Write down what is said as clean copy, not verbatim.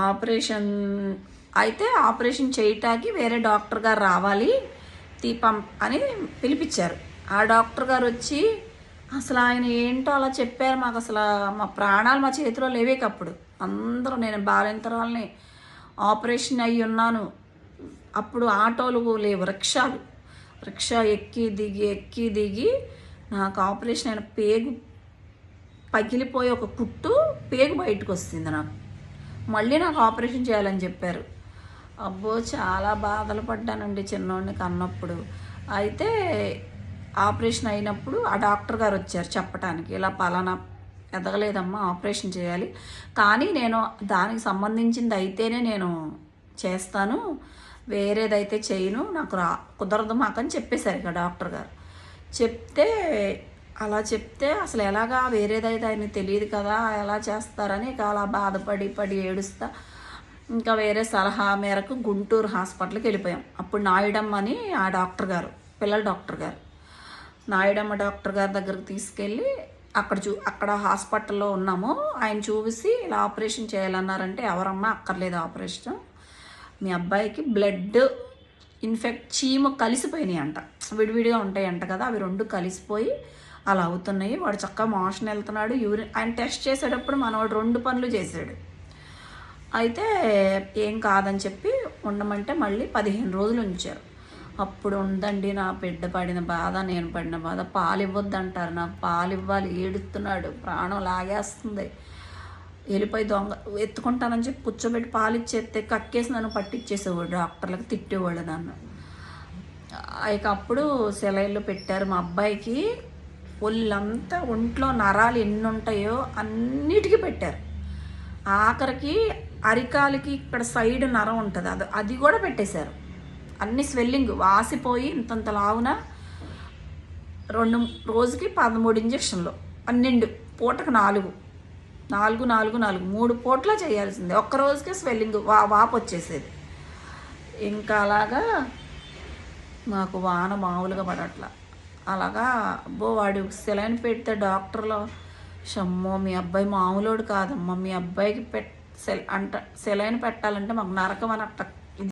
Operation అయితే operation చేయటానికి వేరే డాక్టర్ గారు రావాలి దీపం అని పిలిపించారు. ఆ డాక్టర్ గారు వచ్చి అసలు ఆయన ఏంటో అలా చెప్పారు మాకు. అసలు మా ప్రాణాలు మా చేతిలో లేవేకప్పుడు. అందరూ నేను బాలింతరాలని ఆపరేషన్ అయ్యి ఉన్నాను. అప్పుడు ఆటోలు లేవు, రిక్షా ఎక్కి దిగి నాకు ఆపరేషన్ అయిన పేగు పగిలిపోయి ఒక కుట్టు పేగు బయటకు వస్తుంది నాకు. మళ్ళీ నాకు ఆపరేషన్ చేయాలని చెప్పారు. అబ్బో చాలా బాధలు పడ్డానండి చిన్నోడిని కన్నప్పుడు. అయితే ఆపరేషన్ అయినప్పుడు ఆ డాక్టర్ గారు వచ్చారు చెప్పడానికి, ఇలా పలానా ఎదగలేదమ్మా ఆపరేషన్ చేయాలి, కానీ నేను దానికి సంబంధించింది అయితేనే నేను చేస్తాను, వేరేదైతే చేయను, నాకు కుదరదు మాకని చెప్పేశారు ఇక డాక్టర్ గారు. అలా చెప్తే అసలు ఎలాగా వేరేదైతే ఆయనకి తెలియదు కదా, ఎలా చేస్తారని ఇక అలా బాధపడి ఏడుస్తా ఇంకా వేరే సలహా మేరకు గుంటూరు హాస్పిటల్కి వెళ్ళిపోయాం. అప్పుడు నాయుడమ్మ అని ఆ డాక్టర్ గారు, పిల్లల డాక్టర్ గారు, నాయుడమ్మ డాక్టర్ గారి దగ్గరకు తీసుకెళ్ళి అక్కడ హాస్పిటల్లో ఉన్నాము. ఆయన చూసి ఇలా ఆపరేషన్ చేయాలన్నారంటే, ఎవరమ్మా అక్కర్లేదు ఆపరేషన్, మీ అబ్బాయికి బ్లడ్ చీము కలిసిపోయినాయి అంట, విడివిడిగా ఉంటాయంట కదా, అవి రెండు కలిసిపోయి అలా అవుతున్నాయి, వాడు చక్కగా మోషన్ వెళ్తున్నాడు, ఆయన టెస్ట్ చేసేటప్పుడు మనవాడు 2 పనులు చేశాడు. అయితే ఏం కాదని చెప్పి ఉండమంటే మళ్ళీ 15 రోజులు ఉంచారు. అప్పుడు ఉందండి నా బిడ్డ పడిన బాధ, నేను పడిన బాధ. పాలు ఇవ్వద్దంటారు, నాకు పాలు ఇవ్వాలి, ఏడుస్తున్నాడు, ప్రాణం లాగేస్తుంది. వెళ్ళిపోయి ఎత్తుకుంటానని చెప్పి కూర్చోబెట్టి పాలు ఇచ్చేస్తే కక్కేసి నన్ను పట్టించేసేవాడు, డాక్టర్లకు తిట్టేవాళ్ళు నన్ను. ఇక అప్పుడు సెలైన్లు పెట్టారు. మా అబ్బాయికి ఒళ్ళంతా ఒంట్లో నరాలు ఎన్ని ఉంటాయో అన్నిటికీ పెట్టారు. ఆఖరికి అరికాలకి ఇక్కడ సైడ్ నరం ఉంటుంది, అది కూడా పెట్టేశారు. అన్ని స్వెల్లింగ్ వాసిపోయి ఇంతంత లావున రోజుకి 13 ఇంజక్షన్లు, 12 పూటకు 4 3 పూటలా చేయాల్సిందే. ఒక్క రోజుకే స్వెల్లింగ్ వాపు వచ్చేసేది. ఇంకా అలాగా మాకు వాన మామూలుగా పడట్లా. అలాగా అబ్బో వాడు సెలైన్ పెడితే డాక్టర్లో, షమ్మో మీ అబ్బాయి మామూలోడు కాదమ్మా, మీ అబ్బాయికి సెలైన్ పెట్టాలంటే మాకు నరకం అని అట్ట